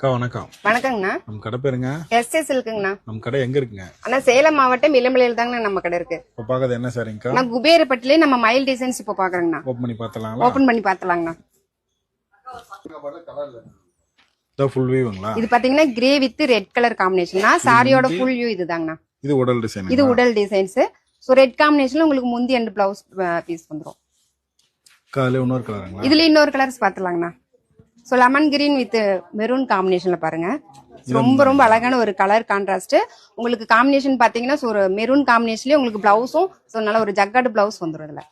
அக்கா வணக்கம். வணக்கங்கண்ணா. நம்ம கடை பேருங்க? எஸ்எஸ் இருக்குங்கண்ணா. நம்ம கடை எங்க இருக்குங்க? ஆனா சேலம் மாவட்டம் இளம்பிள்ளையில தாங்கண்ணா நம்ம கடை இருக்கு. இப்ப பாக்குறது என்ன சாரிங்கக்கா? நான் குபேரப்பட்டிலே நம்ம மயில் டிசைன்ஸ் இப்ப பாக்குறேங்கண்ணா. ஓபன் பண்ணி பார்த்தலாங்களா? ஓபன் பண்ணி பார்த்தலாங்கண்ணா. இது ஃபுல் வியூங்களா? இது பாத்தீங்கன்னா கிரே வித் ரெட் கலர் காம்பினேஷன்னா சாரியோட ஃபுல் வியூ இதுதாங்கண்ணா. இது உடல் டிசைன். இது உடல் டிசைன்ஸ். சோ ரெட் காம்பினேஷன்ல உங்களுக்கு முந்தி அண்ட் பிளவுஸ் பீஸ் வந்துரும். காலையில இன்னொரு கலருங்களா? இதுல இன்னொரு கலர்ஸ் பார்த்தலாங்கண்ணா. So lemon green with maroon காம்பினேஷன்ல பாருங்க. ரொம்ப ரொம்ப அழகான ஒரு கலர் கான்ட்ராஸ்ட். உங்களுக்கு காம்பினேஷன் பாத்தீங்கன்னா ஒரு மெரூன் காம்பினேஷன்லயே உங்களுக்கு பிளவுஸும் நல்ல ஒரு ஜக்கார்டு பிளவுஸ் வந்துரும் இதுல.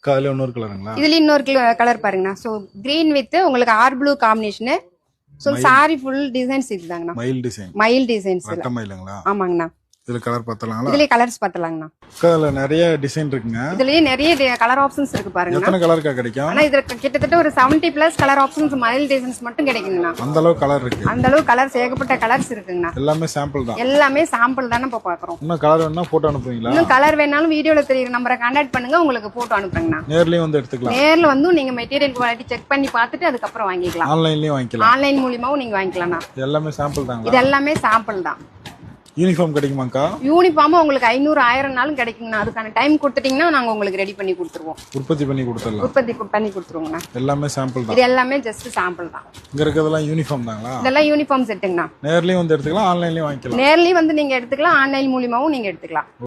காலையில இன்னொரு கலருங்களா? இதுல இன்னொரு கலர் பாருங்கண்ணா. சோ கிரீன் வித் உங்களுக்கு ஆர் ப்ளூ காம்பினேஷன். சோ சாரி ஃபுல் டிசைன்ஸ் இதுதாங்கண்ணா. மயில் டிசைன். மயில் டிசைன்ஸ். ரெட்டை மயிலுங்களா? ஆமாங்கண்ணா. இதுல கலர் பார்த்தலாங்களா? இதுல கலர்ஸ் பார்த்தலாங்கண்ணா. இதுல நிறைய டிசைன் இருக்குங்க. இதுலயே நிறைய கலர் ஆப்ஷன்ஸ் இருக்கு பாருங்க. எத்தனை கலர்க்கா கிடைக்கும்? ஆனா இதுல கிட்டத்தட்ட ஒரு 70+ கலர் ஆப்ஷன்ஸ் மயில் டிசைன்ஸ் மட்டும் கிடைக்குங்கண்ணா. அந்த அளவு கலர் இருக்கு. அந்த அளவு கலர்ஸ் ஏகப்பட்ட கலர்ஸ் இருக்குங்கண்ணா. எல்லாமே சாம்பிள் தான். எல்லாமே சாம்பிள் தானே இப்ப பாக்குறோம். இன்னும் கலர் வேணா போட்டோ அனுப்புவீங்களா? இன்னும் கலர் வேணாலும் வீடியோல தெரியுற நம்பரை கான்டாக்ட் பண்ணுங்க, உங்களுக்கு போட்டோ அனுப்புறேங்கண்ணா. நேர்லயும் வந்து எடுத்துக்கலாம். நேர்ல வந்து நீங்க மெட்டீரியல் குவாலிட்டி செக் பண்ணி பார்த்துட்டு அதுக்கப்புறம் வாங்கிக்கலாம். ஆன்லைன்லயும் வாங்கிக்கலாம். ஆன்லைன் மூலியமாவும் நீங்க வாங்கிக்கலாம்ண்ணா. எல்லாமே சாம்பிள் தாங்க. இது எல்லாமே சாம்பிள் தான். யூனிஃபார்ம் கிடைக்குமாக்கா? யூனிஃபார்ம் உங்களுக்கு 500 1000 நாளும் கிடைக்குங்கண்ணா. அதுக்கான டைம் கொடுத்துட்டீங்கன்னா நாங்க உங்களுக்கு ரெடி பண்ணி கொடுத்துருவோம். உற்பத்தி பண்ணி கொடுத்துடலாம். உற்பத்தி பண்ணி கொடுத்துருவோங்கண்ணா. எல்லாமே சாம்பிள் தான். இது எல்லாமே ஜஸ்ட் சாம்பிள் தான். இங்க இருக்கிறதெல்லாம் யூனிஃபார்ம் தாங்களா? இதெல்லாம் யூனிஃபார்ம் செட்டுங்கண்ணா. நேர்லயும் வந்து எடுத்துக்கலாம், ஆன்லைன்லயும் வாங்கிக்கலாம். நேர்லயும் வந்து நீங்க எடுத்துக்கலாம், ஆன்லைன் மூலியமாவும் நீங்க எடுத்துக்கலாம்.